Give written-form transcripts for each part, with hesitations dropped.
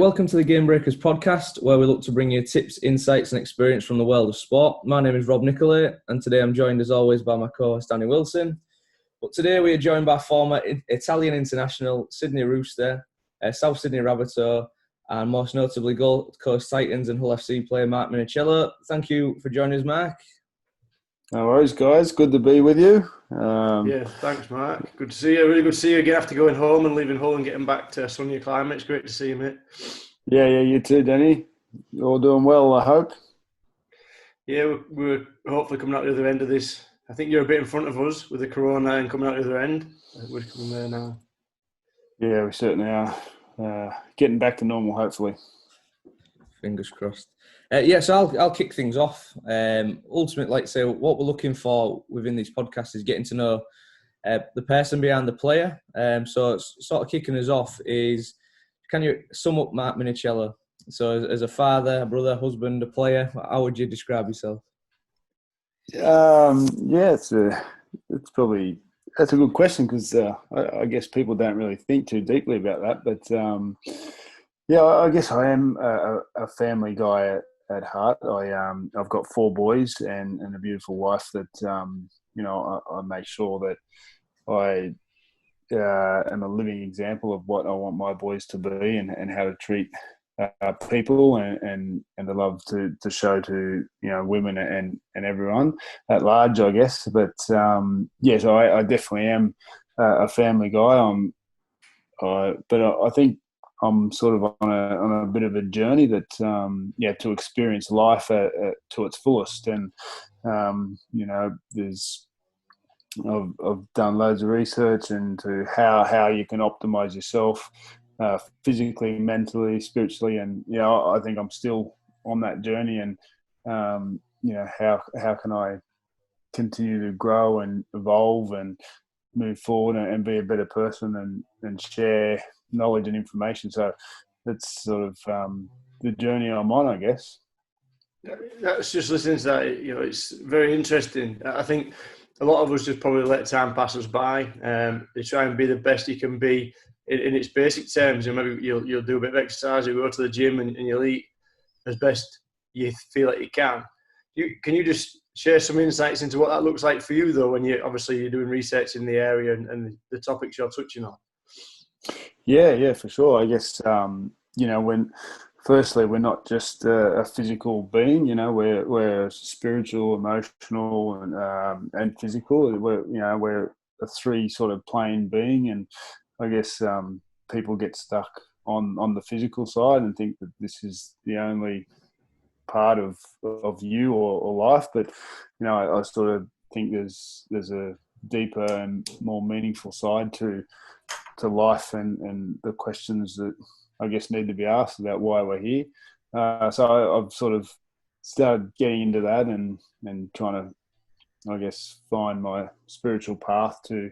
Welcome to the Game Breakers podcast, where we look to bring you tips, insights and experience from the world of sport. My name is Rob Minichiello, and today I'm joined as always by my co-host Danny Wilson. But today we are joined by former Italian international Sydney Rooster, South Sydney Rabbitoh, and most notably Gold Coast Titans and Hull FC player Mark Minichiello. Thank you for joining us, Mark. No worries, guys. Good to be with you. Thanks, Mark. Good to see you. Really good to see you again after going home and leaving Hull and getting back to a sunnier climate. It's great to see you, mate. Yeah, you too, Danny. You're all doing well, I hope. Yeah, we're hopefully coming out the other end of this. I think you're a bit in front of us with the corona and coming out the other end. We're coming there now. Yeah, we certainly are. Getting back to normal, hopefully. Fingers crossed. So I'll kick things off. Ultimately, like I say, what we're looking for within these podcasts is getting to know the person behind the player. So sort of kicking us off is, can you sum up Mark Minichiello? So as a father, a brother, husband, a player, how would you describe yourself? That's a good question because I guess people don't really think too deeply about that. But I guess I am a family guy at heart. I've got 4 boys and a beautiful wife that I make sure that I am a living example of what I want my boys to be and how to treat people and the love to show to women and everyone at large, I guess. But so I definitely am a family guy. But I think I'm sort of on a bit of a journey that to experience life to its fullest. And I've done loads of research into how you can optimize yourself physically, mentally, spiritually, and I think I'm still on that journey. And how can I continue to grow and evolve and move forward and be a better person and share knowledge and information. So that's sort of the journey I'm on, I guess. That's just listening to that. It's very interesting. I think a lot of us just probably let time pass us by. They try and be the best you can be in its basic terms. And maybe you'll do a bit of exercise, you go to the gym, and you'll eat as best you feel like you can. Can you just share some insights into what that looks like for you, though, when you're doing research in the area and the topics you're touching on? Yeah, for sure. I guess when firstly we're not just a physical being. We're spiritual, emotional, and physical. We're a 3 sort of plane being, and I guess people get stuck on the physical side and think that this is the only part of you or life. But I sort of think there's a deeper and more meaningful side to life and the questions that I guess need to be asked about why we're here. So I've sort of started getting into that and trying to, I guess, find my spiritual path to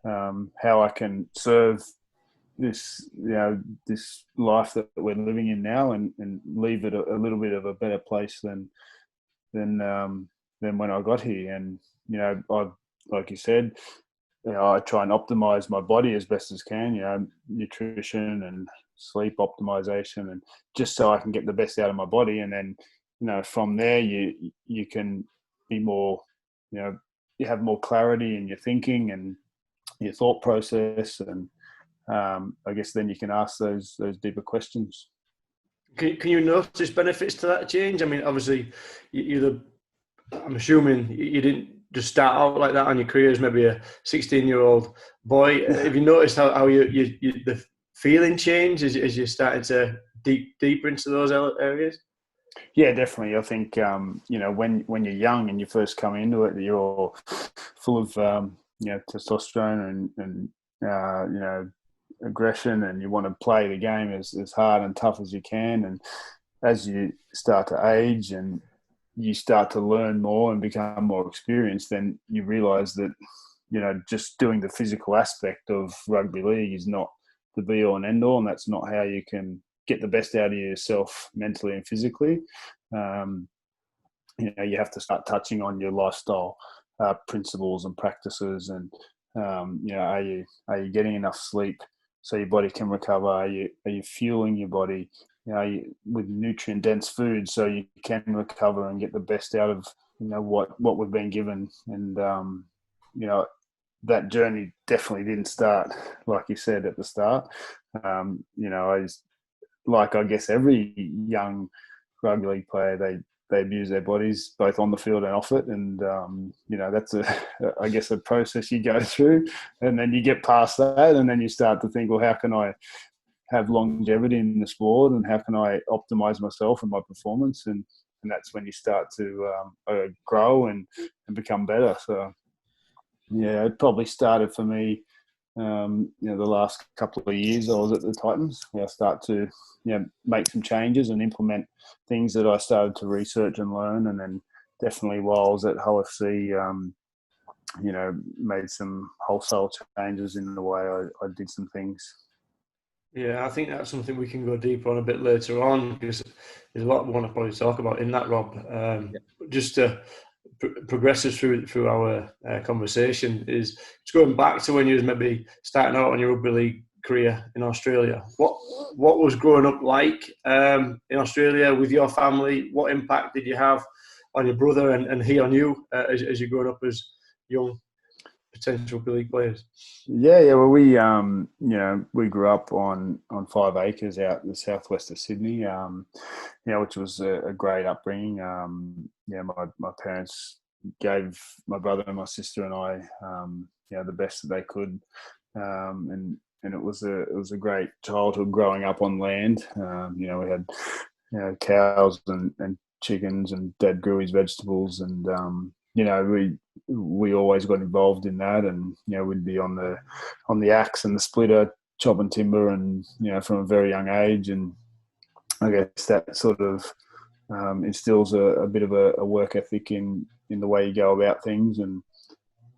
how I can serve this life that we're living in now and leave it a little bit of a better place than when I got here. And I've, like you said, I try and optimize my body as best as can, nutrition and sleep optimization, and just so I can get the best out of my body. And then, from there you can be more, you have more clarity in your thinking and your thought process. And I guess then you can ask those deeper questions. Can you notice benefits to that change? I mean, obviously, I'm assuming you didn't just start out like that on your career as maybe a 16-year-old boy. Have you noticed how the feeling changed as you started to deeper into those areas? Yeah, definitely. I think when you're young and you first come into it, you're full of testosterone and aggression, and you want to play the game as hard and tough as you can. And as you start to age and you start to learn more and become more experienced, then you realise that just doing the physical aspect of rugby league is not the be all and end all, and that's not how you can get the best out of yourself mentally and physically. You have to start touching on your lifestyle principles and practices, and are you getting enough sleep so your body can recover? Are you fueling your body, with nutrient dense food so you can recover and get the best out of what we've been given? And that journey definitely didn't start like you said at the start. I guess every young rugby league player, they abuse their bodies both on the field and off it, and that's I guess a process you go through, and then you get past that, and then you start to think, well, how can I have longevity in the sport, and how can I optimize myself and my performance, and that's when you start to grow and become better. So yeah, it probably started for me. The last couple of years I was at the Titans, I start to make some changes and implement things that I started to research and learn, and then definitely while I was at Hull FC, made some wholesale changes in the way I did some things. Yeah, I think that's something we can go deeper on a bit later on, because there's a lot we want to probably talk about in that, Rob. Just to progress us through our conversation, is just going back to when you was maybe starting out on your rugby league career in Australia. What was growing up like in Australia with your family? What impact did you have on your brother and he on you as you're growing up as young potential rugby league players? Yeah. Well, we grew up on 5 acres out in the southwest of Sydney, which was a great upbringing. My parents gave my brother and my sister and I, the best that they could, and it was a great childhood growing up on land. We had cows and chickens, and Dad grew his vegetables, and we always got involved in that, and we'd be on the axe and the splitter chopping timber, and from a very young age, and I guess that sort of instills a bit of a work ethic in the way you go about things, and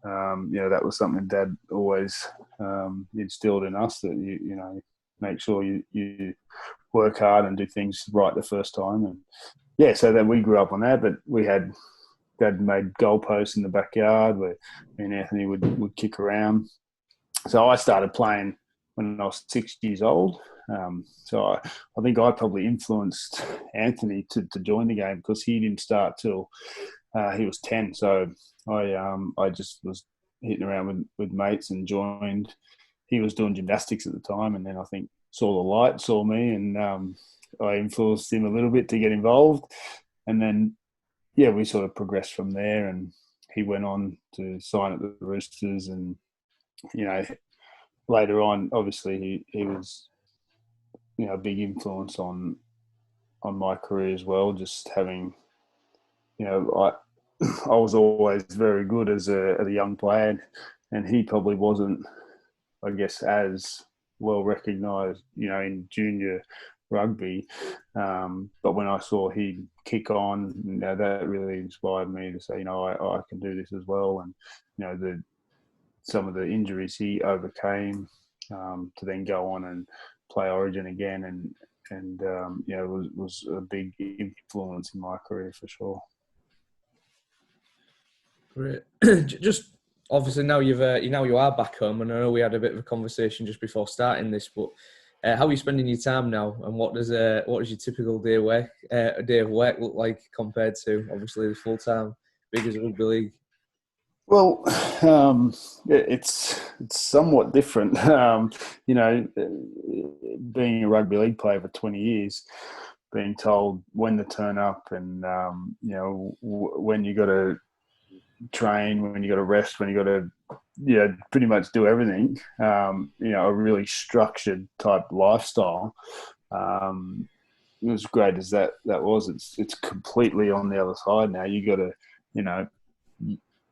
that was something Dad always instilled in us, that you make sure you work hard and do things right the first time. And so then we grew up on that, but Dad made goalposts in the backyard where me and Anthony would kick around. So I started playing when I was 6 years old. So I think I probably influenced Anthony to join the game, because he didn't start till he was 10. So I just was hitting around with mates and joined. He was doing gymnastics at the time, and then I think saw the light, saw me, and I influenced him a little bit to get involved. And then we sort of progressed from there, and he went on to sign at the Roosters, and later on, obviously he was a big influence on my career as well. Just having I was always very good as a young player, and he probably wasn't, I guess, as well recognised in junior rugby, but when I saw him kick on, that really inspired me to say, I can do this as well. And some of the injuries he overcame, to then go on and play Origin again, and was a big influence in my career for sure. Great. Just obviously now you are back home, and I know we had a bit of a conversation just before starting this, but how are you spending your time now, and what does your typical day of work look like compared to obviously the full time big as a rugby league? Well, it's somewhat different. Being a rugby league player for 20 years, being told when to turn up, and when you got to train, when you got to rest, when you got to pretty much do everything. A really structured type lifestyle. As great as that was, it's completely on the other side now. You got to,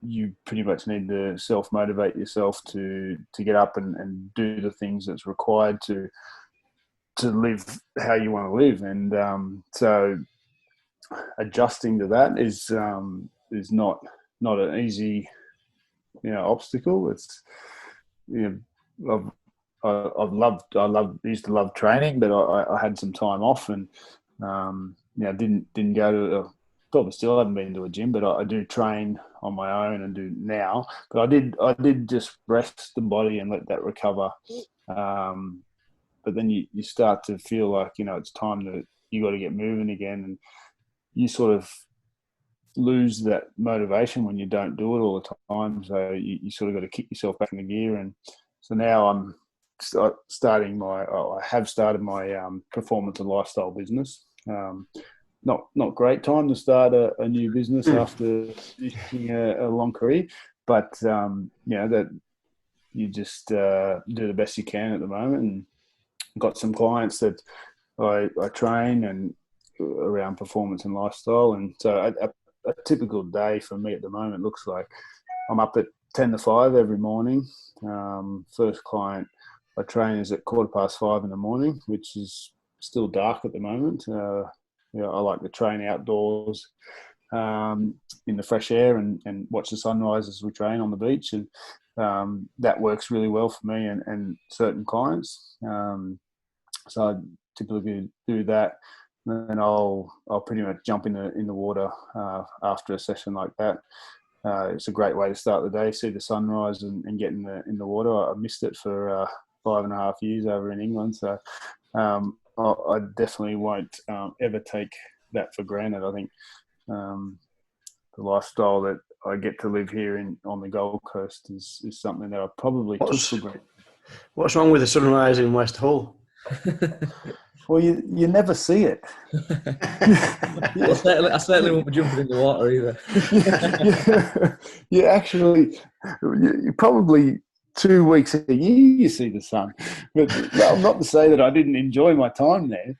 you pretty much need to self-motivate yourself to get up and do the things that's required to live how you want to live. And so adjusting to that is not an easy obstacle. It's I used to love training, but I had some time off, and didn't go to probably still haven't been to a gym, but I do train on my own and do now. But I did just rest the body and let that recover. but then you start to feel like, it's time that you got to get moving again, and you sort of lose that motivation when you don't do it all the time. So you sort of got to kick yourself back in the gear. And so now I have started my performance and lifestyle business. Not great time to start a new business after a long career, but that you just do the best you can at the moment. And got some clients that I train and around performance and lifestyle. And so a typical day for me at the moment looks like I'm up at 10 to 5 every morning. First client I train is at 5:15 in the morning, which is still dark at the moment. I like to train outdoors in the fresh air and watch the sunrise as we train on the beach. And that works really well for me and certain clients. So I typically do that. And I'll pretty much jump in the water after a session like that. It's a great way to start the day, see the sunrise and get in the water. I missed it for 5.5 years over in England, so I definitely won't ever take that for granted. I think the lifestyle that I get to live here on the Gold Coast is something that I probably took for granted. What's wrong with the sunrise in West Hull? Well, you never see it. I certainly won't be jumping in the water either. You probably 2 weeks a year you see the sun. But not to say that I didn't enjoy my time there,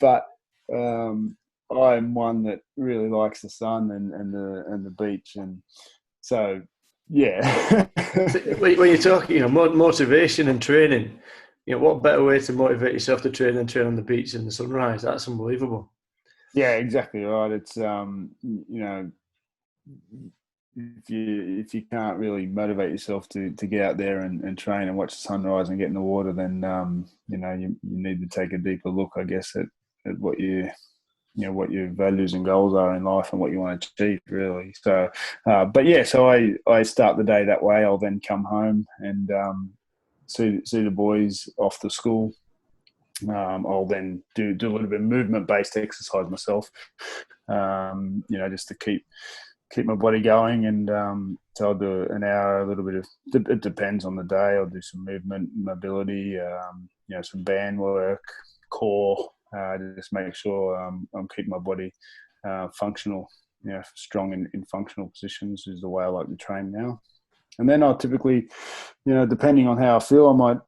but I'm one that really likes the sun and the beach, and so yeah. When you're talking, motivation and training. What better way to motivate yourself to train than train on the beach in the sunrise? That's unbelievable. Yeah, exactly right. It's if you can't really motivate yourself to get out there and train and watch the sunrise and get in the water, then you need to take a deeper look, I guess, at what what your values and goals are in life and what you want to achieve, really. So, so I start the day that way. I'll then come home and see the boys off to school. I'll then do a little bit of movement-based exercise myself, just to keep my body going. And so I'll do an hour, a little bit of, it depends on the day. I'll do some movement, mobility, some band work, core, just make sure I'm keeping my body functional, strong in functional positions is the way I like to train now. And then I'll typically, depending on how I feel, I might,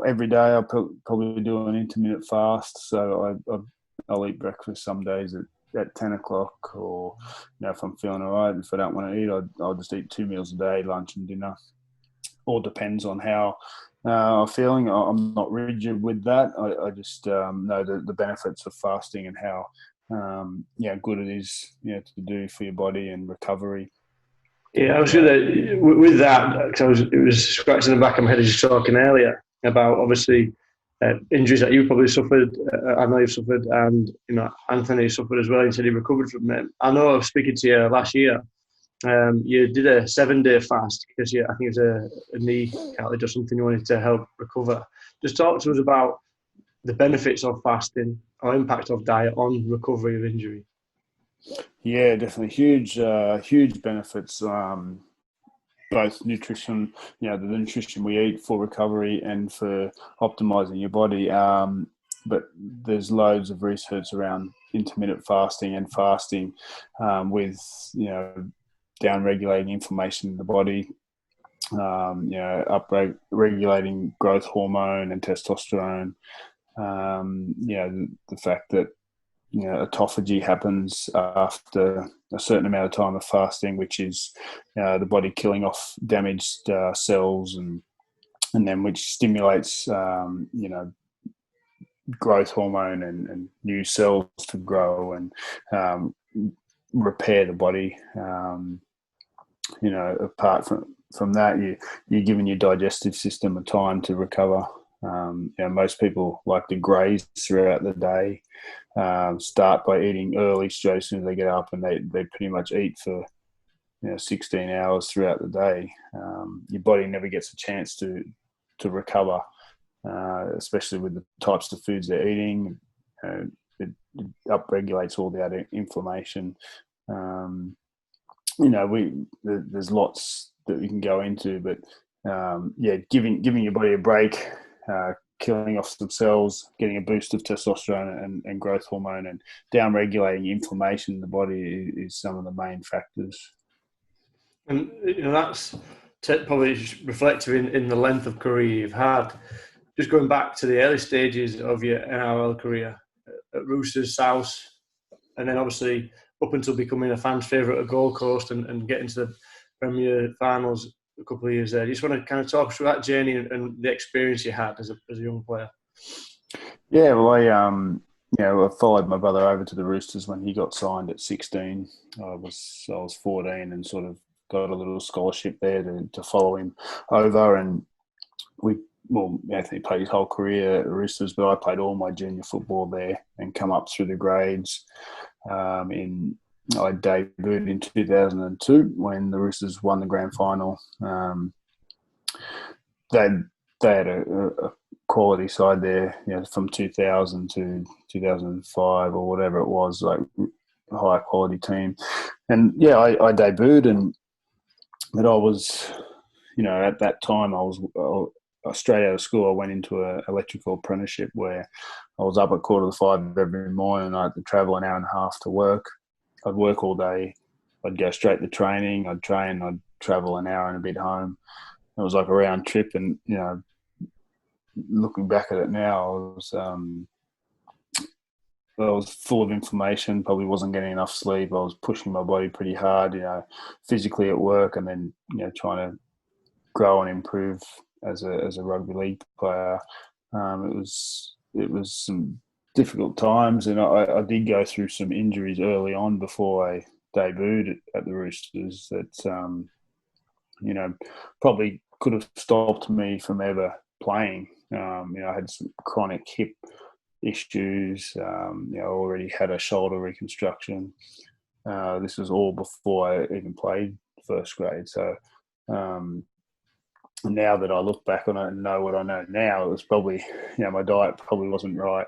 every day I'll probably do an intermittent fast. So I'll eat breakfast some days at 10 o'clock, or, if I'm feeling all right, if I don't want to eat, I'll just eat 2 meals a day, lunch and dinner. All depends on how I'm feeling. I'm not rigid with that. I just know the benefits of fasting and how good it is, to do for your body and recovery. Yeah, I was going to, with that, because it was scratching the back of my head as you were talking earlier about, obviously, injuries that you probably suffered. I know you've suffered, and Anthony suffered as well. He said he recovered from it. I know I was speaking to you last year. You did a 7-day fast because I think it was a knee cartilage or something you wanted to help recover. Just talk to us about the benefits of fasting or impact of diet on recovery of injury. Yeah, definitely huge benefits. Both nutrition, the nutrition we eat for recovery and for optimizing your body. But there's loads of research around intermittent fasting and fasting with, down-regulating inflammation in the body, up-regulating growth hormone and testosterone. The fact that autophagy happens after a certain amount of time of fasting, which is the body killing off damaged cells and then which stimulates growth hormone and new cells to grow and repair the body. Apart from that, you're giving your digestive system a time to recover. Most people like to graze throughout the day. Start by eating early, straight as soon as they get up, and they pretty much eat for 16 hours throughout the day. Your body never gets a chance to recover especially with the types of foods they're eating. It upregulates all the other inflammation. There's lots that we can go into, but giving your body a break, killing off some cells, getting a boost of testosterone and growth hormone, and down-regulating inflammation in the body is some of the main factors. And that's probably reflective in the length of career you've had. Just going back to the early stages of your NRL career at Roosters, South, and then obviously up until becoming a fan's favourite at Gold Coast and getting to the Premier finals a couple of years there. Do you just want to kind of talk through that journey and the experience you had as a young player? Yeah, well, I followed my brother over to the Roosters when he got signed at 16. I was 14 and sort of got a little scholarship there to follow him over, and Anthony played his whole career at the Roosters, but I played all my junior football there and come up through the grades. I debuted in 2002 when the Roosters won the grand final. They had a quality side there, from 2000 to 2005 or whatever it was, like a high quality team. And I debuted, but I was, at that time I was straight out of school. I went into an electrical apprenticeship where I was up at 4:45 every morning. I had to travel an hour and a half to work. I'd work all day. I'd go straight to training. I'd train. I'd travel an hour and a bit home. It was like a round trip. And, looking back at it now, I was full of inflammation, probably wasn't getting enough sleep. I was pushing my body pretty hard, physically at work, and then, trying to grow and improve as a rugby league player. It was some difficult times, and I did go through some injuries early on before I debuted at the Roosters that probably could have stopped me from ever playing. I had some chronic hip issues. I already had a shoulder reconstruction. This was all before I even played first grade. So now that I look back on it and know what I know now, it was probably, my diet probably wasn't right.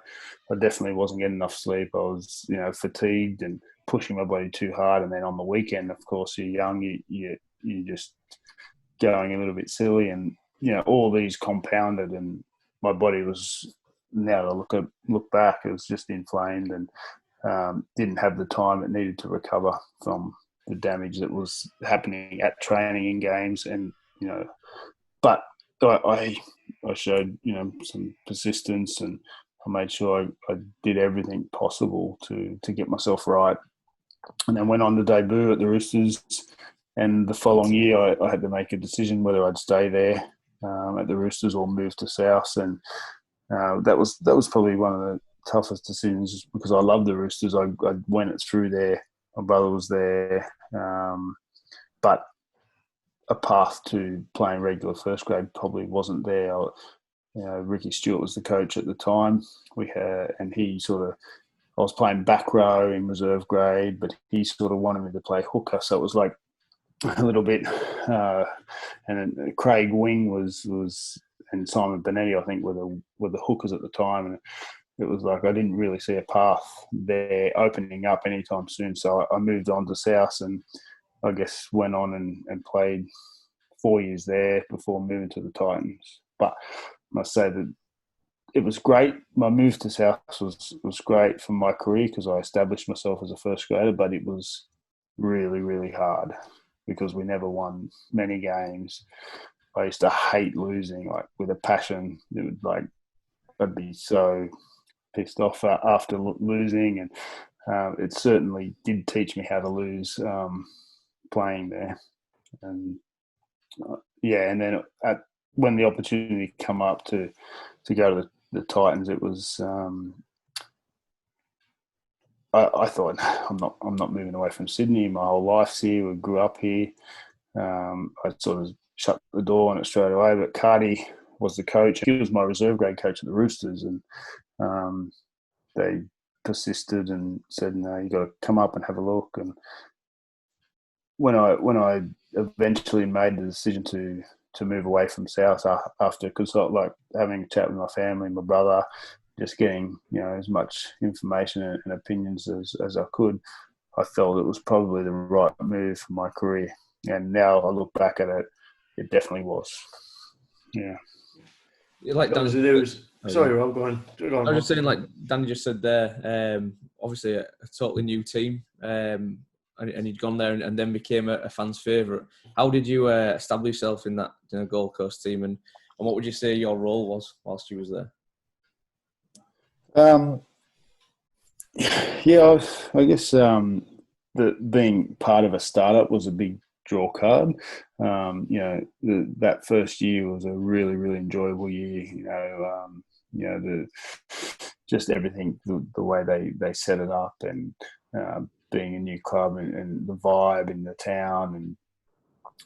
I definitely wasn't getting enough sleep. I was, fatigued and pushing my body too hard. And then on the weekend, of course, you're young, you're just going a little bit silly, and, all these compounded, and my body was, now that I look back, it was just inflamed and didn't have the time it needed to recover from the damage that was happening at training and games. And, but I showed, some persistence, and I made sure I did everything possible to get myself right. And then went on to debut at the Roosters. And the following year, I had to make a decision whether I'd stay there at the Roosters or move to South. And that was probably one of the toughest decisions, because I love the Roosters. I went it through there. My brother was there. But a path to playing regular first grade probably wasn't there. Ricky Stewart was the coach at the time. And he sort of, I was playing back row in reserve grade, but he sort of wanted me to play hooker. So it was like a little bit, and then Craig Wing was, and Simon Benetti, I think, were the hookers at the time. And it was like I didn't really see a path there opening up anytime soon. So I moved on to South, and I guess went on and played 4 years there before moving to the Titans. But I must say that it was great. My move to South was great for my career, because I established myself as a first grader, but it was really, really hard because we never won many games. I used to hate losing, like, with a passion. It would, like, I'd be so pissed off after losing, and it certainly did teach me how to lose playing there. And and then when the opportunity come up to go to the Titans, it was I thought, I'm not moving away from Sydney. My whole life's here. We grew up here. I sort of shut the door on it straight away. But Cardi was the coach. He was my reserve grade coach at the Roosters, and they persisted and said, "No, you got to come up and have a look." And when I eventually made the decision to move away from South after like having a chat with my family, my brother, just getting as much information and opinions as I could. I felt it was probably the right move for my career, and now I look back at it, it definitely was. Yeah. Like Dan, sorry, Rob, go on. I was just saying, like Danny just said there, obviously a totally new team, and you'd gone there and then became a fan's favourite. How did you establish yourself in that Gold Coast team, and what would you say your role was whilst you was there? Yeah, I guess being part of a startup was a big draw card. That first year was a really, really enjoyable year. Just everything, the way they set it up, and being a new club, and the vibe in the town,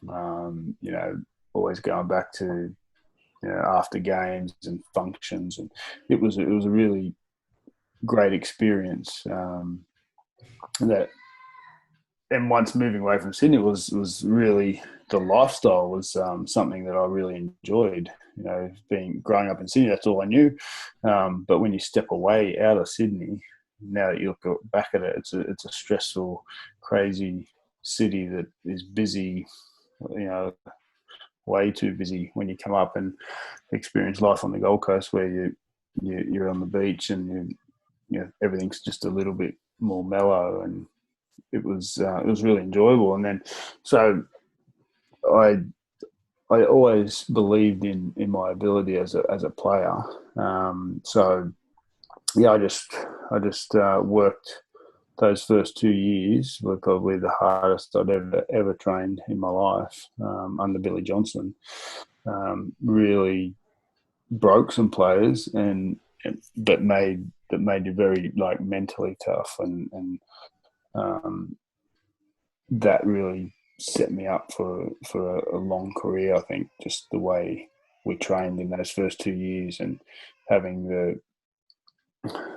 and always going back to after games and functions, and it was a really great experience. And once moving away from Sydney was really, the lifestyle was something that I really enjoyed. Growing up in Sydney, that's all I knew. But when you step away out of Sydney, now that you look back at it, it's a stressful, crazy city that is busy. Way too busy when you come up and experience life on the Gold Coast, where you're on the beach and everything's just a little bit more mellow, and it was really enjoyable. And then, so I always believed in my ability as a player. So yeah, I just worked. Those first 2 years were probably the hardest I'd ever trained in my life, under Billy Johnson. Really broke some players, but made you very, like, mentally tough, and that really set me up for a long career. I think just the way we trained in those first 2 years, and having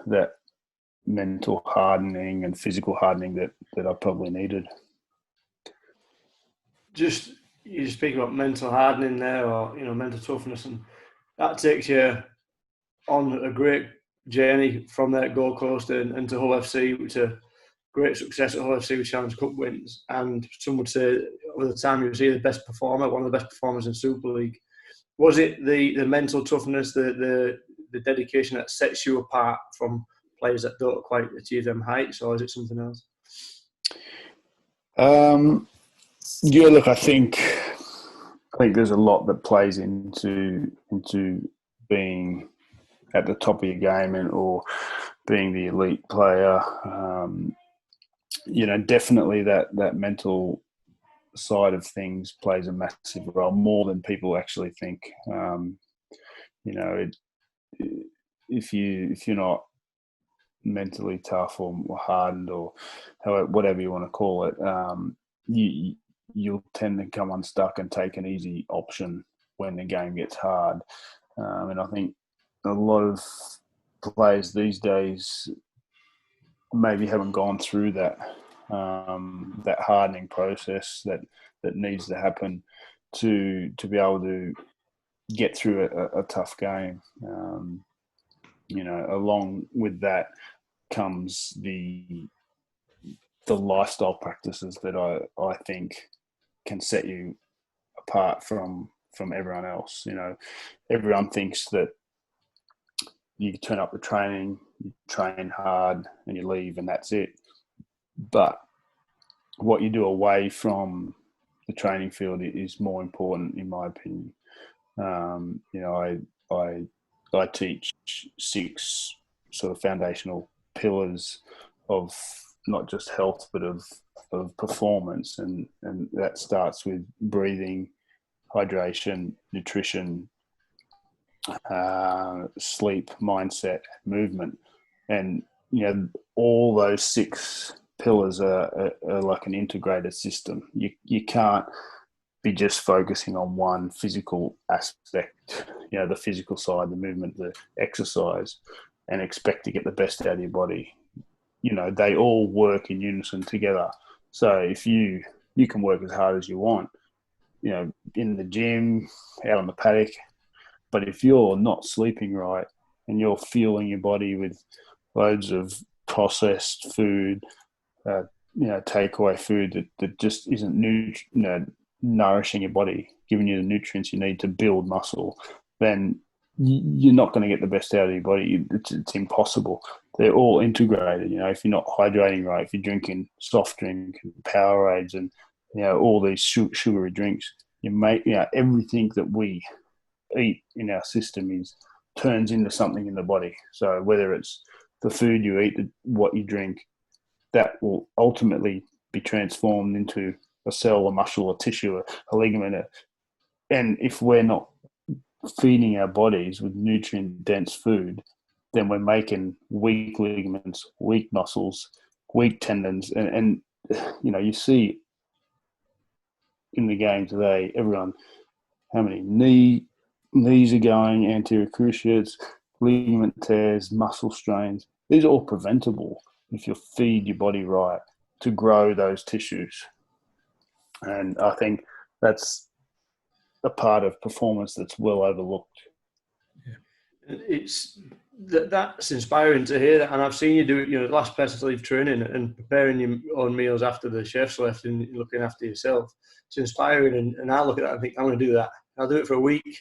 that mental hardening and physical hardening that I probably needed. Just, you speak about mental hardening there, or mental toughness, and that takes you on a great journey from there at Gold Coast and to Hull FC, which is a great success at Hull FC with Challenge Cup wins. And some would say over the time you was the best performer, one of the best performers in Super League. Was it the mental toughness, the dedication that sets you apart from players that don't quite achieve them heights, or is it something else? Yeah, look, I think there's a lot that plays into being at the top of your game, or being the elite player. Definitely that mental side of things plays a massive role, more than people actually think. If you're not mentally tough or hardened, or whatever you want to call it, you'll tend to come unstuck and take an easy option when the game gets hard. And I think a lot of players these days maybe haven't gone through that hardening process that needs to happen to be able to get through a tough game. Along with that comes the lifestyle practices that I think can set you apart from everyone else. Everyone thinks that you turn up to training, you train hard, and you leave, and that's it. But what you do away from the training field is more important, in my opinion. I teach 6 sort of foundational pillars of not just health, but of performance, and that starts with breathing, hydration, nutrition, sleep, mindset, movement. And all those 6 pillars are like an integrated system. You can't be just focusing on one physical aspect, the physical side, the movement, the exercise, and expect to get the best out of your body. They all work in unison together. So if you can work as hard as you want, in the gym, out on the paddock. But if you're not sleeping right and you're fueling your body with loads of processed food, takeaway food that just isn't nourishing your body, giving you the nutrients you need to build muscle, then you're not going to get the best out of your body. It's impossible. They're all integrated. If you're not hydrating right, if you're drinking soft drink and Powerades and all these sugary drinks, everything that we eat in our system turns into something in the body. So whether it's the food you eat, what you drink, that will ultimately be transformed into a cell, a muscle, a tissue, a ligament. And if we're not feeding our bodies with nutrient-dense food, then we're making weak ligaments, weak muscles, weak tendons. And you see in the game today, everyone, how many knees are going, anterior cruciates, ligament tears, muscle strains. These are all preventable if you feed your body right to grow those tissues. And I think that's a part of performance that's well overlooked. That's inspiring to hear that, and I've seen you do it. Last person leave training and preparing your own meals after the chef's left and looking after yourself. It's inspiring, and I look at that and think I'm going to do that. I'll do it for a week.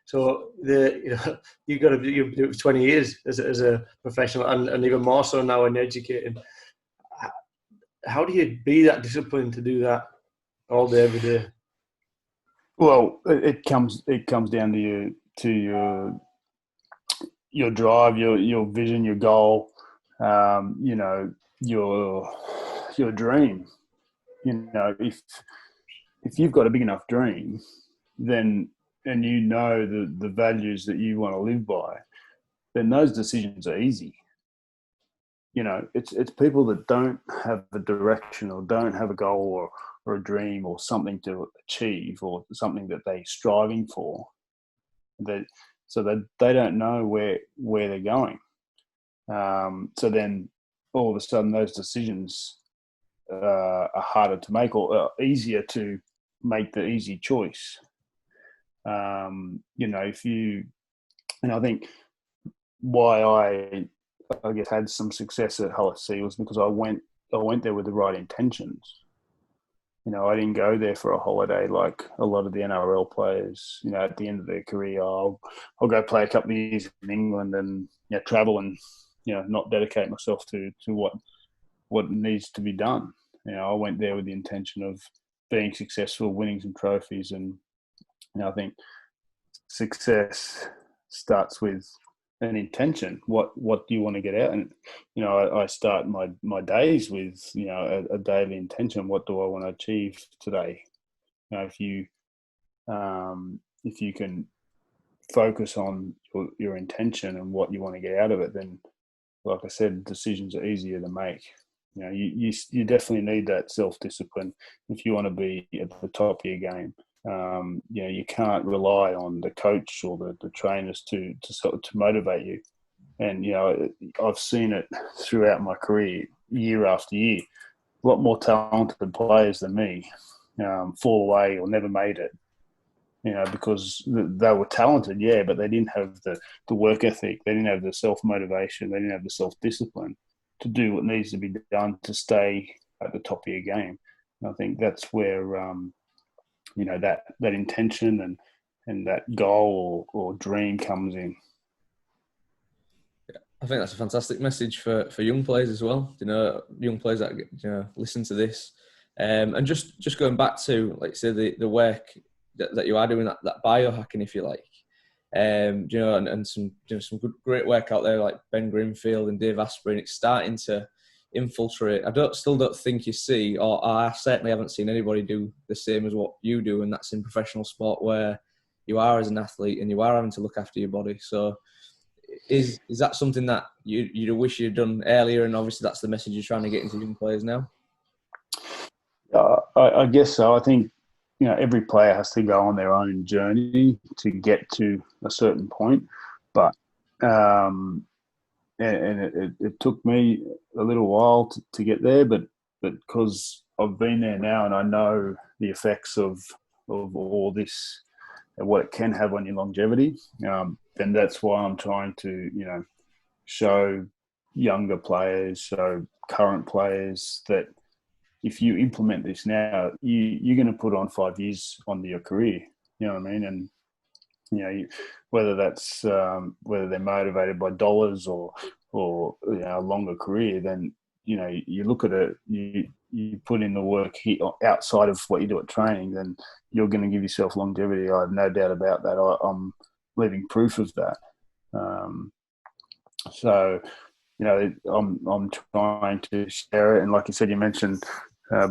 So you've got to do it for 20 years as a professional, and even more so now in educating. How do you be that disciplined to do that all day, every day? Well, it comes down to your drive, your vision, your goal, your dream. If you've got a big enough dream, then and the values that you want to live by, then those decisions are easy. It's people that don't have a direction or don't have a goal or a dream or something to achieve or something that they're striving for, so that they don't know where they're going. So then all of a sudden those decisions are harder to make or easier to make the easy choice. And I think why I guess had some success at Hull SC was because I went there with the right intentions. I didn't go there for a holiday like a lot of the NRL players. At the end of their career, I'll go play a couple of years in England and travel and not dedicate myself to what needs to be done. I went there with the intention of being successful, winning some trophies, and I think success starts with an intention. What do you want to get out? And I start my days with a daily intention. What do I want to achieve today? If you can focus on your intention and what you want to get out of it, then, like I said, decisions are easier to make. You definitely need that self-discipline if you want to be at the top of your game. You can't rely on the coach or the trainers to motivate you. And I've seen it throughout my career, year after year. A lot more talented players than me fall away or never made it. Because they were talented, yeah, but they didn't have the work ethic. They didn't have the self-motivation. They didn't have the self-discipline to do what needs to be done to stay at the top of your game. And I think that's where that intention and that goal or dream comes in. I think that's a fantastic message for young players as well. Young players that listen to this, and just going back to, like, say, the work that you are doing, that biohacking, if you like, and some great work out there like Ben Greenfield and Dave Asprey, and it's starting to infiltrate. Still don't think you see, or I certainly haven't seen anybody do the same as what you do, and that's in professional sport where you are as an athlete and you are having to look after your body. So is that something that you wish you'd done earlier, and obviously that's the message you're trying to get into young players now? I guess so. I think every player has to go on their own journey to get to a certain point, but and it took me a little while to get there, but because I've been there now and I know the effects of of all this and what it can have on your longevity, then that's why I'm trying to, show younger players, show current players that if you implement this now, you're going to put on 5 years onto your career. You know what I mean? And whether that's whether they're motivated by dollars or a longer career, then you look at it, you put in the work here, outside of what you do at training, then you're going to give yourself longevity. I have no doubt about that. I'm living proof of that. So I'm trying to share it, and like you said, you mentioned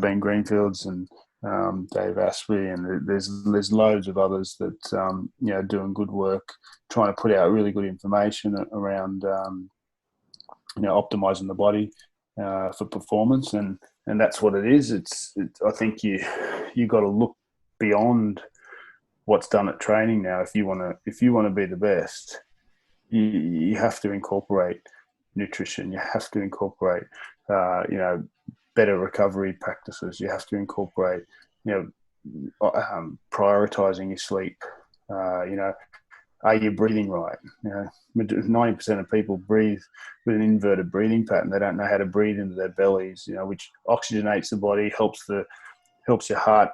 Ben Greenfields and Dave Asprey, and there's loads of others that doing good work, trying to put out really good information around optimizing the body for performance, and that's what it is. I think you got to look beyond what's done at training now. If you want to be the best, you have to incorporate nutrition. You have to incorporate better recovery practices. You have to incorporate prioritizing your sleep. Are you breathing right? 90% of people breathe with an inverted breathing pattern. They don't know how to breathe into their bellies, which oxygenates the body, helps your heart,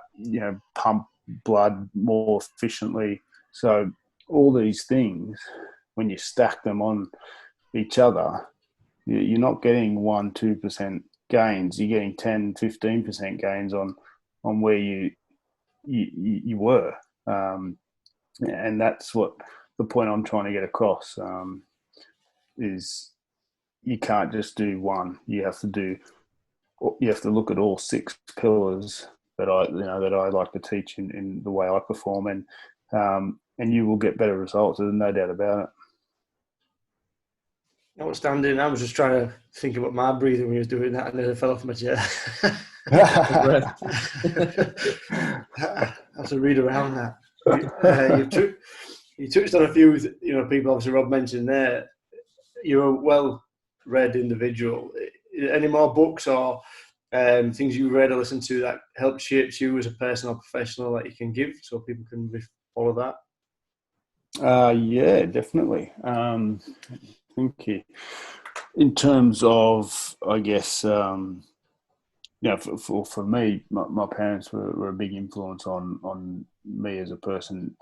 pump blood more efficiently. So all these things, when you stack them on each other, you're not getting 1-2% gains. You're getting 10-15% gains on where you were. And that's what the point I'm trying to get across is. You can't just do one. You have to look at all 6 pillars that I like to teach in the way I perform, and you will get better results. There's no doubt about it. Outstanding. I was just trying to think about my breathing when you was doing that, and then I fell off my chair. I have to read around that. You touched on a few, people. Obviously, Rob mentioned there. You're a well-read individual. Any more books or things you read or listened to that helped shape you as a person or professional that you can give, so people can follow that? Yeah, definitely. Thank you. In terms of, I guess, for me, my parents were a big influence on me as a person,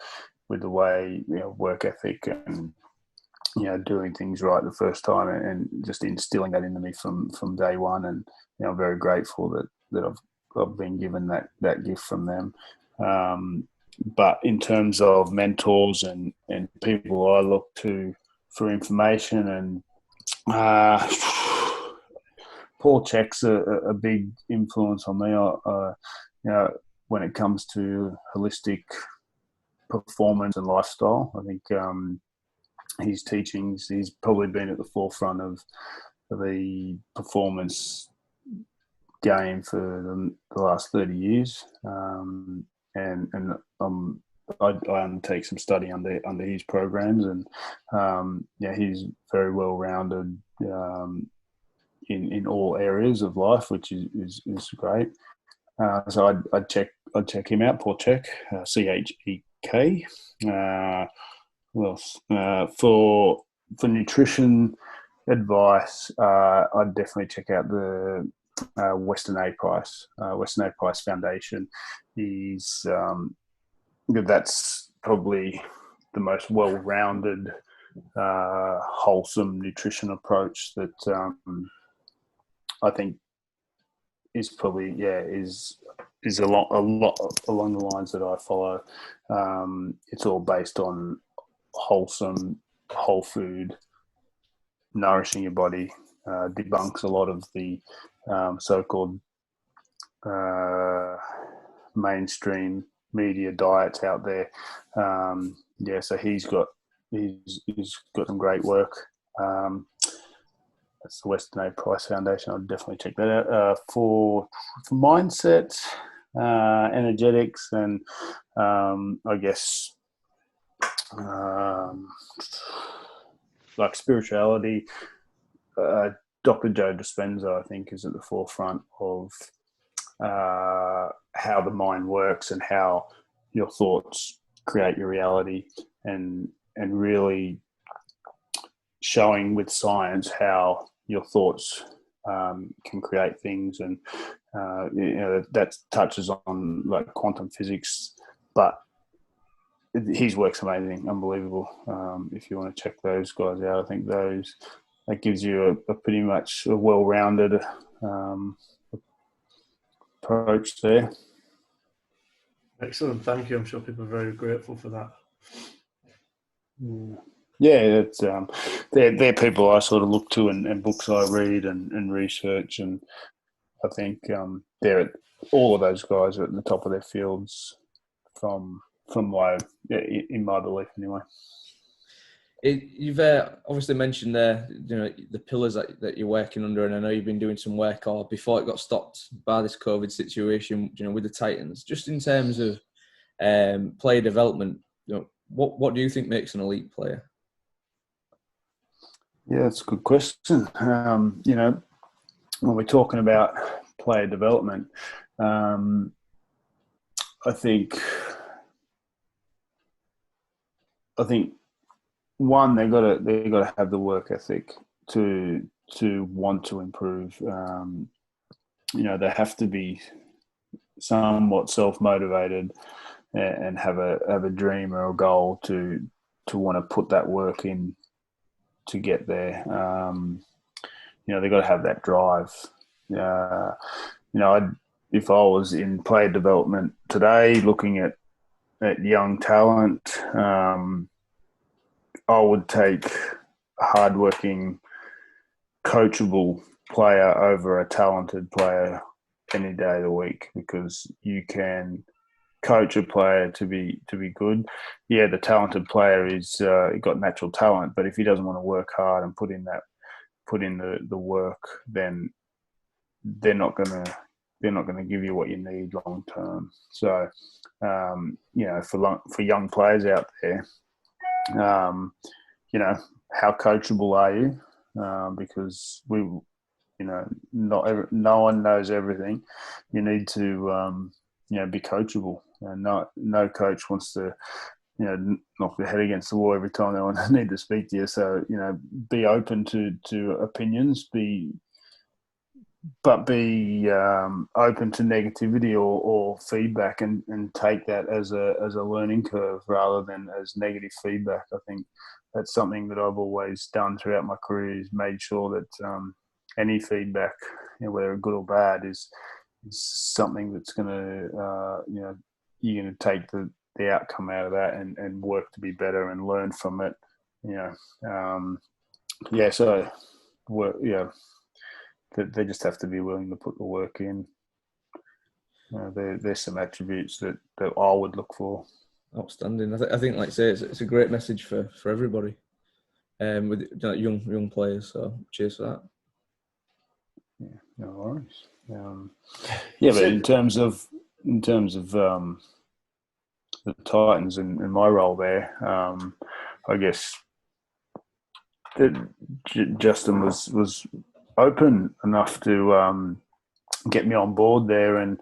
with the way, work ethic and, doing things right the first time, and just instilling that into me from day one. And, I'm very grateful that I've been given that gift from them. But in terms of mentors and people I look to for information, and Paul Chek's a big influence on me. When it comes to holistic performance and lifestyle, I think his teachings, he's probably been at the forefront of the performance game for the last 30 years. And I undertake some study under his programs, and he's very well rounded in all areas of life, which is great. So I'd check him out, Paul Chek, CHEK. Who else? For nutrition advice, I'd definitely check out the Western A. Price Foundation. That's probably the most well-rounded, wholesome nutrition approach that I think is probably is a lot along the lines that I follow. It's all based on wholesome, whole food, nourishing your body. Debunks a lot of the so-called mainstream media diets out there. So he's got some great work. That's the Western A. Price Foundation. I'll definitely check that out. For mindset, energetics, and I guess like spirituality, Dr. Joe Dispenza, I think, is at the forefront of how the mind works and how your thoughts create your reality, and really showing with science how your thoughts can create things, and that touches on like quantum physics, but his work's amazing, unbelievable. If you want to check those guys out, I think that gives you a pretty much a well-rounded approach there. Excellent, thank you. I'm sure people are very grateful for that. Yeah, it's they're people I sort of look to, and books I read and research, and I think all of those guys are at the top of their fields from in my belief anyway. You've obviously mentioned there, the pillars that you're working under, and I know you've been doing some work before it got stopped by this COVID situation, with the Titans. Just in terms of player development, what do you think makes an elite player? Yeah, that's a good question. When we're talking about player development, I think one, they got to have the work ethic to want to improve. They have to be somewhat self-motivated and have a dream or a goal to want to put that work in to get there. They got to have that drive. If I was in player development today, looking at young talent, I would take a hardworking, coachable player over a talented player any day of the week, because you can coach a player to be good. Yeah, the talented player is got natural talent, but if he doesn't want to work hard and put in the work, then they're not gonna give you what you need long term. So, for young players out there, how coachable are you? Because no one knows everything. You need to be coachable, and no coach wants to knock their head against the wall every time they need to speak to you. So be open to opinions, but be open to negativity or feedback, and take that as a learning curve rather than as negative feedback. I think that's something that I've always done throughout my career, is made sure that any feedback, whether good or bad, is something that's going to you're going to take the outcome out of that and work to be better and learn from it. So work. They just have to be willing to put the work in. There's some attributes that I would look for. Outstanding. I think, like I say, it's a great message for everybody, with young players. So cheers for that. Yeah, no worries. But in terms of the Titans and my role there, I guess that Justin was open enough to get me on board there, and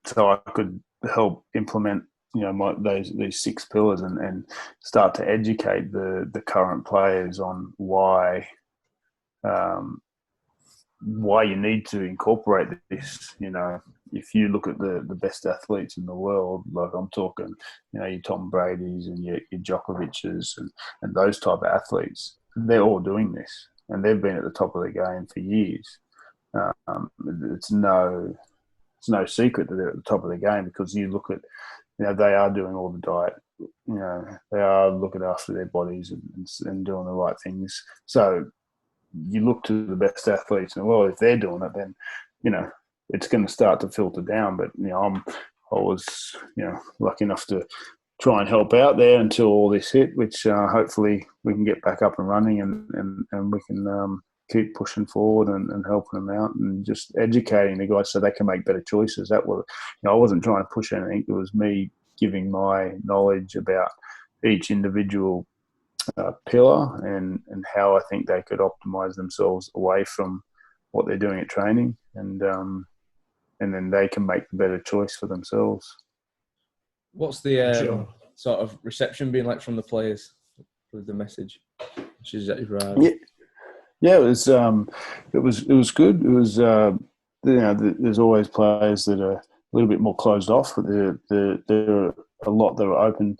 so I could help implement these 6 pillars and start to educate the current players on why you need to incorporate this. If you look at the best athletes in the world, like I'm talking, your Tom Brady's and your Djokovic's and those type of athletes, they're all doing this, and they've been at the top of the game for years. It's no secret that they're at the top of the game, because you look at, they are doing all the diet, they are looking after their bodies and doing the right things. So you look to the best athletes in the world. If they're doing it, then it's going to start to filter down. But I was lucky enough to try and help out there until all this hit, which hopefully we can get back up and running, and we can keep pushing forward and helping them out and just educating the guys so they can make better choices. That was, I wasn't trying to push anything. It was me giving my knowledge about each individual pillar and how I think they could optimize themselves away from what they're doing at training, and then they can make the better choice for themselves. What's the Sure. sort of reception been like from the players with the message? She's Yeah, yeah, it was good. It was there's always players that are a little bit more closed off, but there are a lot that are open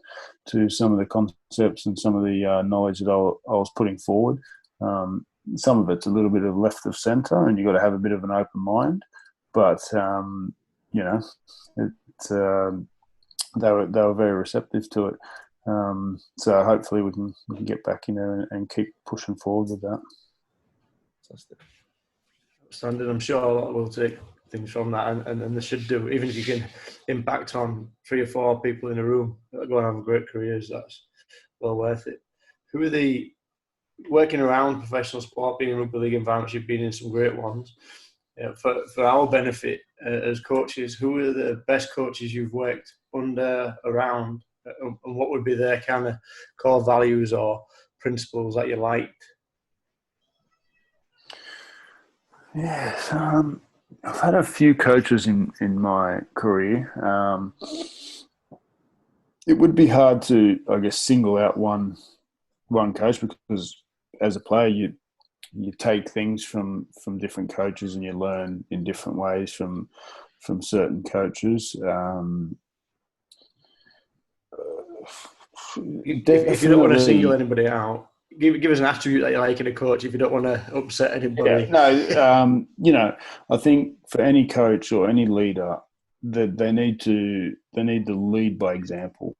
to some of the concepts and some of the knowledge that I was putting forward. Some of it's a little bit of left of centre, and you've got to have a bit of an open mind. But they were very receptive to it. So hopefully we can get back in there and keep pushing forward with that. fantastic. Standard. I'm sure a lot will take things from that, and they should do. Even if you can impact on 3 or 4 people in a room that go and have great careers, that's well worth it. Who are the working around professional sport, being in rugby league environments? You've been in some great ones. For our benefit as coaches, who are the best coaches you've worked under, around, and what would be their kind of core values or principles that you liked? Yes, I've had a few coaches in my career. It would be hard to, I guess, single out one coach, because as a player you take things from different coaches and you learn in different ways from certain coaches. If you don't want to single anybody out, give us an attribute that you like in a coach. If you don't want to upset anybody, I think for any coach or any leader, that they need to lead by example.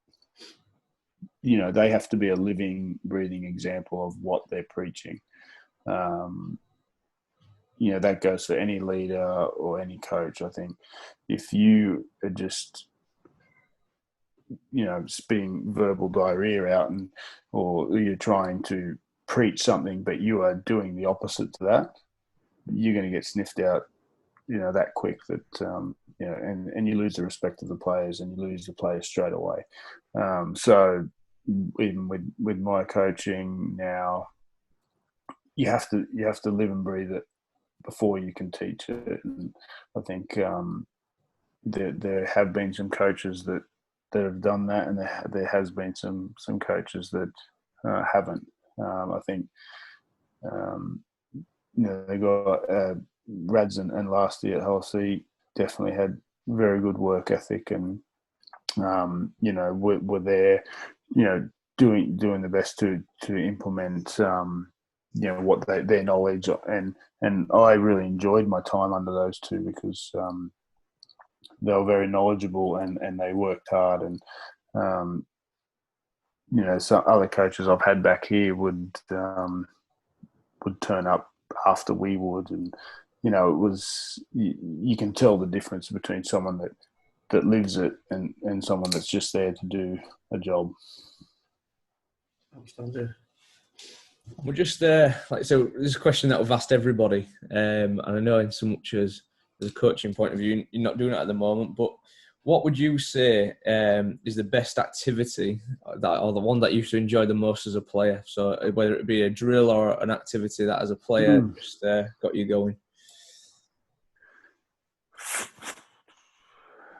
They have to be a living, breathing example of what they're preaching. That goes for any leader or any coach. I think if you are just spitting verbal diarrhea out, or you're trying to preach something but you are doing the opposite to that, you're going to get sniffed out that quick, that and you lose the respect of the players, and you lose the players straight away. So even with my coaching now, you have to live and breathe it before you can teach it. And I think there have been some coaches that have done that, and there has been some coaches that haven't. I think they got Rads and last year at Hull C definitely had very good work ethic, and were there, doing the best to implement what their knowledge, and I really enjoyed my time under those two, because they were very knowledgeable and they worked hard, and some other coaches I've had back here would turn up after we would, and it was, you can tell the difference between someone that lives it and someone that's just there to do a job. We're just so this is a question that we've asked everybody, and I know in so much as a coaching point of view, you're not doing it at the moment, but what would you say is the best activity or the one that you used to enjoy the most as a player? So whether it be a drill or an activity that as a player just got you going.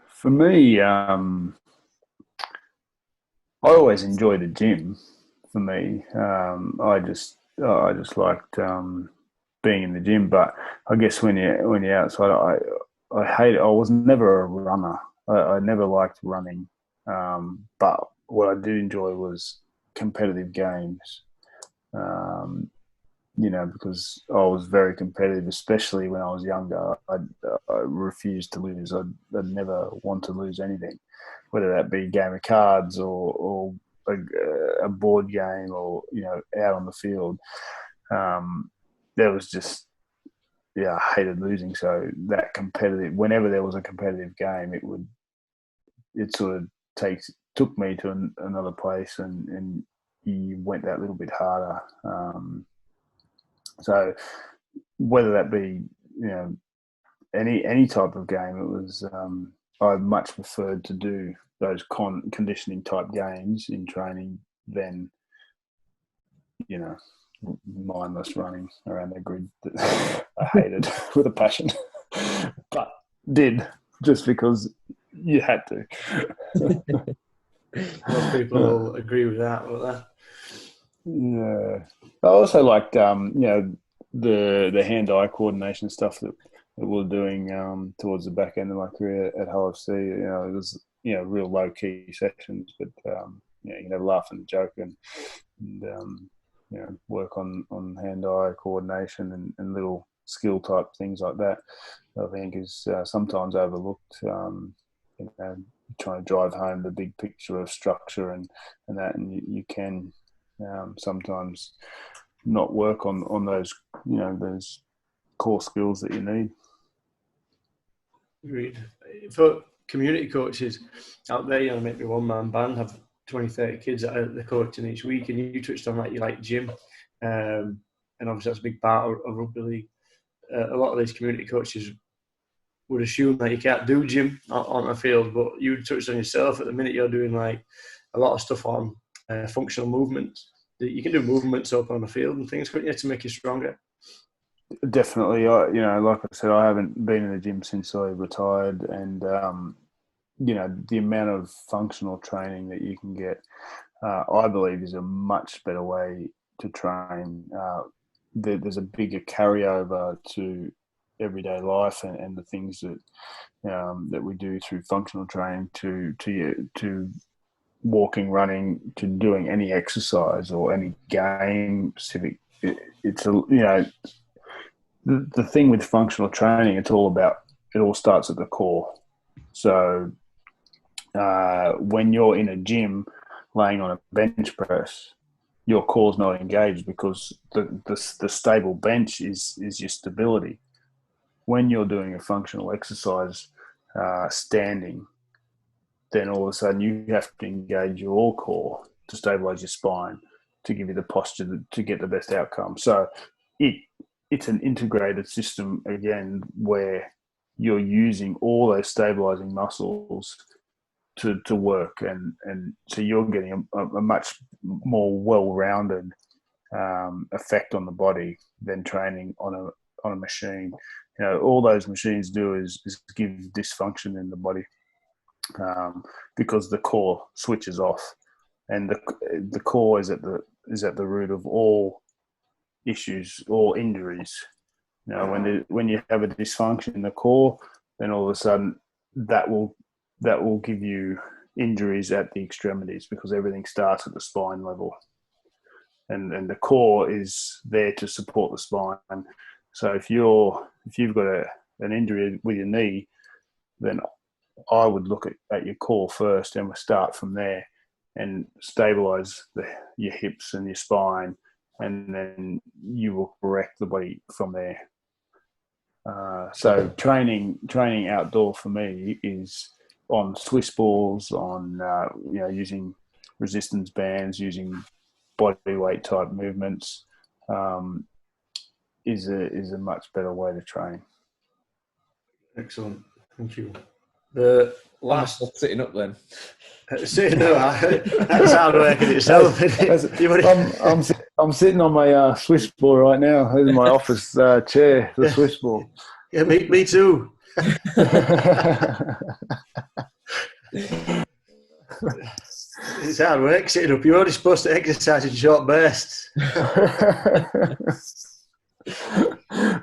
For me, I always enjoyed the gym. For me, I just liked being in the gym. But I guess when you're outside, I hate it. I was never a runner. I never liked running. But what I did enjoy was competitive games. Because I was very competitive, especially when I was younger. I refused to lose. I'd never want to lose anything, whether that be a game of cards or a board game, or out on the field. There was just, I hated losing. So that competitive, whenever there was a competitive game, it sort of took me to another place, and you went that little bit harder. So whether that be any type of game, it was I much preferred to do those conditioning type games in training than mindless running around the grid that I hated with a passion, but did just because you had to. Most people will agree with that, won't they? Yeah. I also liked, the hand-eye coordination stuff that we're doing towards the back end of my career at Hull FC. It was, real low-key sessions, but, you can have a laugh and a joke and work on hand-eye coordination and little skill type things like that. I think is sometimes overlooked. Trying to drive home the big picture of structure and that, and you can sometimes not work on those those core skills that you need. Agreed. For community coaches out there, maybe one-man band, have 20, 30 kids that they're coaching each week, and you touched on that, you like gym, and obviously that's a big part of rugby league. A lot of these community coaches would assume that you can't do gym on a field, but you touched on yourself at the minute you're doing like a lot of stuff on functional movements. You can do movements up on the field and things, couldn't you, to make you stronger? Definitely. Like I said, I haven't been in the gym since I retired, and the amount of functional training that you can get, I believe, is a much better way to train. There's a bigger carryover to everyday life and the things that that we do through functional training to walking, running, to doing any exercise or any game specific. It's the thing with functional training. It all starts at the core. So when you're in a gym laying on a bench press, your core's not engaged because the stable bench is your stability. When you're doing a functional exercise standing, then all of a sudden you have to engage your core to stabilize your spine, to give you the posture to get the best outcome. So it's an integrated system, again, where you're using all those stabilizing muscles to work. And so you're getting a much more well-rounded effect on the body than training on a machine. All those machines do is give dysfunction in the body because the core switches off, and the core is at the root of all issues, all injuries. When you have a dysfunction in the core, then all of a sudden that will give you injuries at the extremities, because everything starts at the spine level, and the core is there to support the spine. So if you've got an injury with your knee, then I would look at your core first, and we'll start from there and stabilize your hips and your spine, and then you will correct the body from there. So training outdoor for me is on Swiss balls, on using resistance bands, using body weight type movements. Is a much better way to train. Excellent, thank you. The last sitting up then. Sitting up, that's hard work in itself. I'm sitting on my Swiss ball right now. This is my office chair, the Swiss ball. Yeah, me too. It's hard work sitting up. You're only supposed to exercise in short bursts.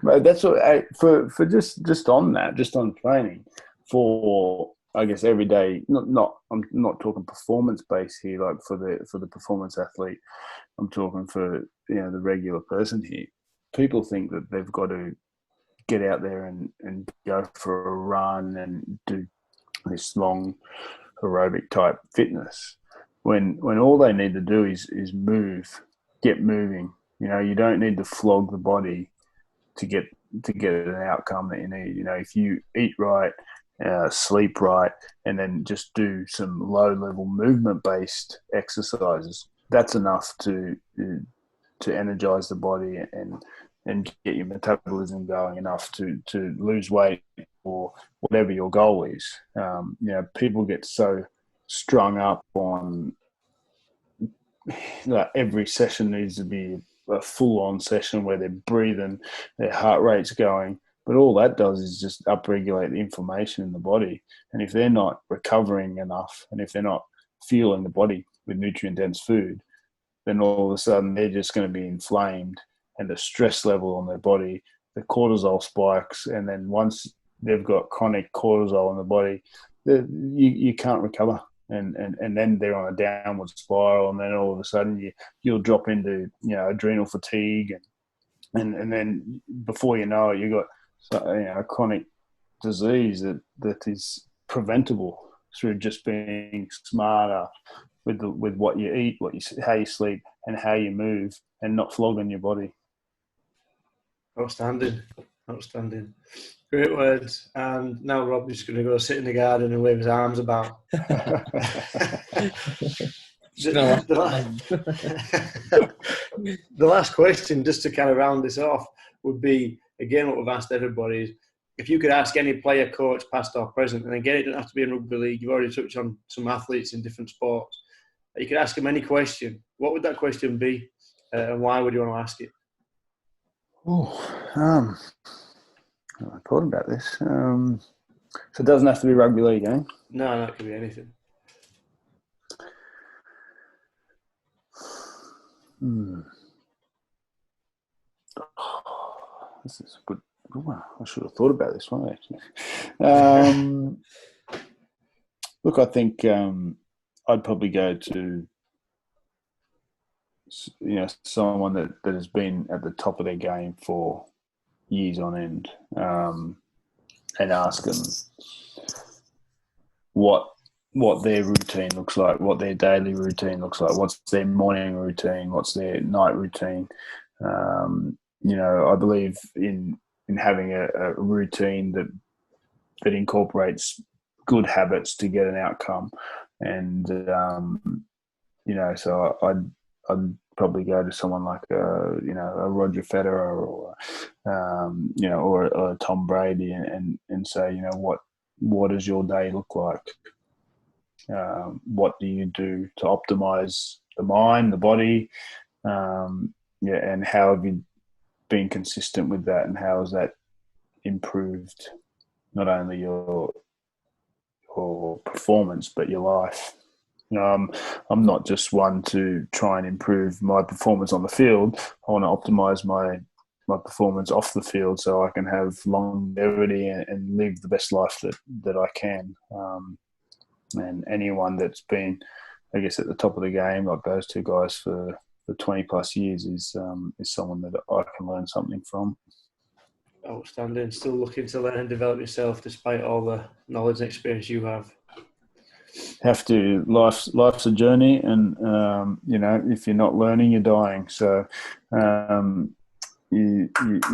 But that's what for just on training for, I guess, every day. I'm not talking performance based here, like for the performance athlete. I'm talking for the regular person here. People think that they've got to get out there and go for a run and do this long aerobic type fitness, when all they need to do is move, get moving. You don't need to flog the body to get an outcome that you need. If you eat right, sleep right, and then just do some low level movement based exercises, that's enough to energize the body and get your metabolism going enough to lose weight or whatever your goal is. People get so strung up on every session needs to be a full-on session where they're breathing, their heart rate's going, but all that does is just upregulate the inflammation in the body. And if they're not recovering enough, and if they're not fuel in the body with nutrient-dense food, then all of a sudden they're just going to be inflamed, and the stress level on their body, the cortisol spikes, and then once they've got chronic cortisol in the body, you can't recover. And then they're on a downward spiral, and then all of a sudden you'll drop into adrenal fatigue, and then before you know it, you've got a chronic disease that is preventable through just being smarter with what you eat, how you sleep, and how you move, and not flogging your body. Outstanding. Great words. And now Rob's just going to go sit in the garden and wave his arms about. The last question, just to kind of round this off, would be, again, what we've asked everybody is, if you could ask any player, coach, past or present, and again, it doesn't have to be in rugby league, you've already touched on some athletes in different sports, you could ask them any question, what would that question be, and why would you want to ask it? I thought about this. So it doesn't have to be rugby league, eh? No, it could be anything. This is a good one. I should have thought about this one, actually. Look, I think I'd probably go to someone that has been at the top of their game for years on end, and ask them what their routine looks like, what their daily routine looks like, what's their morning routine, what's their night routine. I believe in having a routine that incorporates good habits to get an outcome, and so I'd probably go to someone like a Roger Federer or a Tom Brady and say, what does your day look like? What do you do to optimize the mind, the body, and how have you been consistent with that, and how has that improved not only your performance but your life? I'm not just one to try and improve my performance on the field. I want to optimize my performance off the field so I can have longevity and live the best life that I can. And anyone that's been, I guess, at the top of the game, like those two guys for 20 plus years, is someone that I can learn something from. Outstanding. Still looking to learn and develop yourself despite all the knowledge and experience you have. Have to. Life's a journey, and if you're not learning, you're dying. So you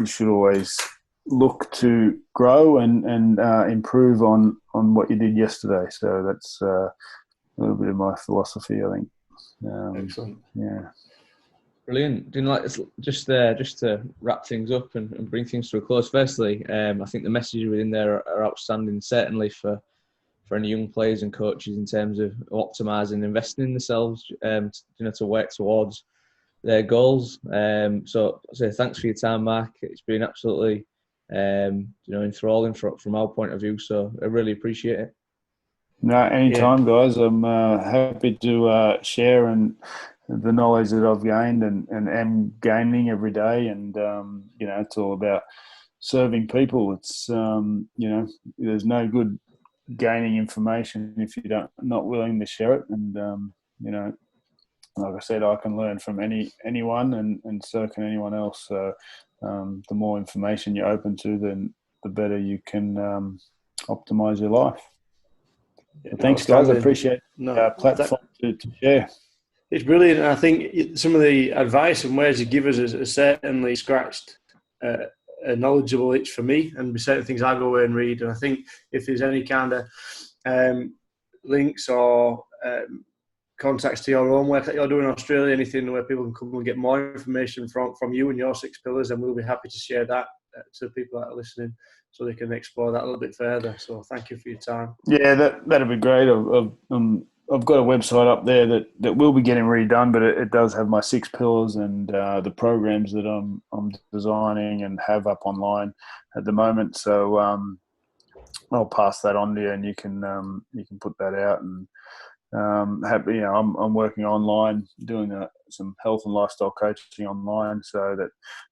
should always look to grow and improve on what you did yesterday. So that's a little bit of my philosophy, I think. Excellent. Yeah. Brilliant. Just to wrap things up and bring things to a close. Firstly, I think the messages within there are outstanding, certainly for any young players and coaches in terms of optimising, investing in themselves, to work towards their goals. So I say thanks for your time, Mark. It's been absolutely, enthralling from our point of view. So I really appreciate it. No, anytime, guys. I'm happy to share and the knowledge that I've gained and am gaining every day. And it's all about serving people. It's there's no good gaining information if you're not willing to share it. And like I said, I can learn from anyone, and so can anyone else. So the more information you're open to, then the better you can optimize your life. Thanks, guys. I appreciate the platform to share. It's brilliant. And I think some of the advice and words you give us has certainly scratched a knowledgeable itch for me, and certain things I go away and read. And I think if there's any kind of links or contacts to your own work that you're doing in Australia, anything where people can come and get more information from you and your 6 pillars, then we'll be happy to share that to people that are listening, so they can explore that a little bit further. So thank you for your time. Yeah, that'd be great. I've got a website up there that will be getting redone, but it does have my 6 pillars and the programs that I'm designing and have up online at the moment. So I'll pass that on to you, and you can put that out and I'm working online, doing some health and lifestyle coaching online, so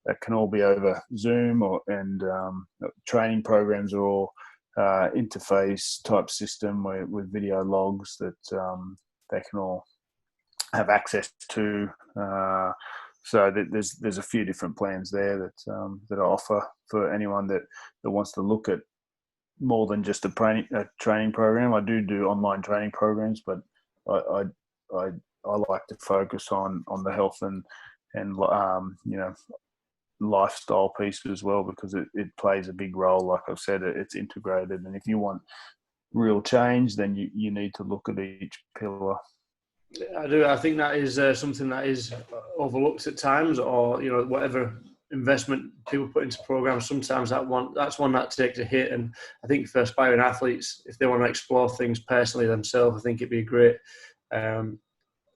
that can all be over Zoom and training programs are all interface type system with video logs that they can all have access to. So there's a few different plans there that I offer for anyone that wants to look at more than just a training program. I do online training programs, but I like to focus on the health and lifestyle piece as well, because it plays a big role. Like I've said, it's integrated, and if you want real change, then you need to look at each pillar. I do. I think that is something that is overlooked at times, or whatever investment people put into programs. Sometimes that's one that takes a hit. And I think for aspiring athletes, if they want to explore things personally themselves, I think it'd be a great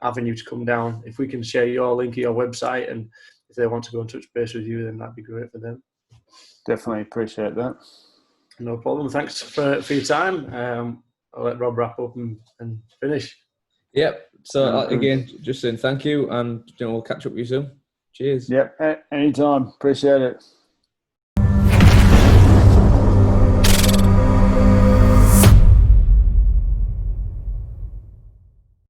avenue to come down. If we can share your link or your website, and if they want to go and touch base with you, then that'd be great for them. Definitely appreciate that. No problem. Thanks for your time. I'll let Rob wrap up and finish. Yep. So again, just saying thank you, and we'll catch up with you soon. Cheers. Yep. Anytime. Appreciate it.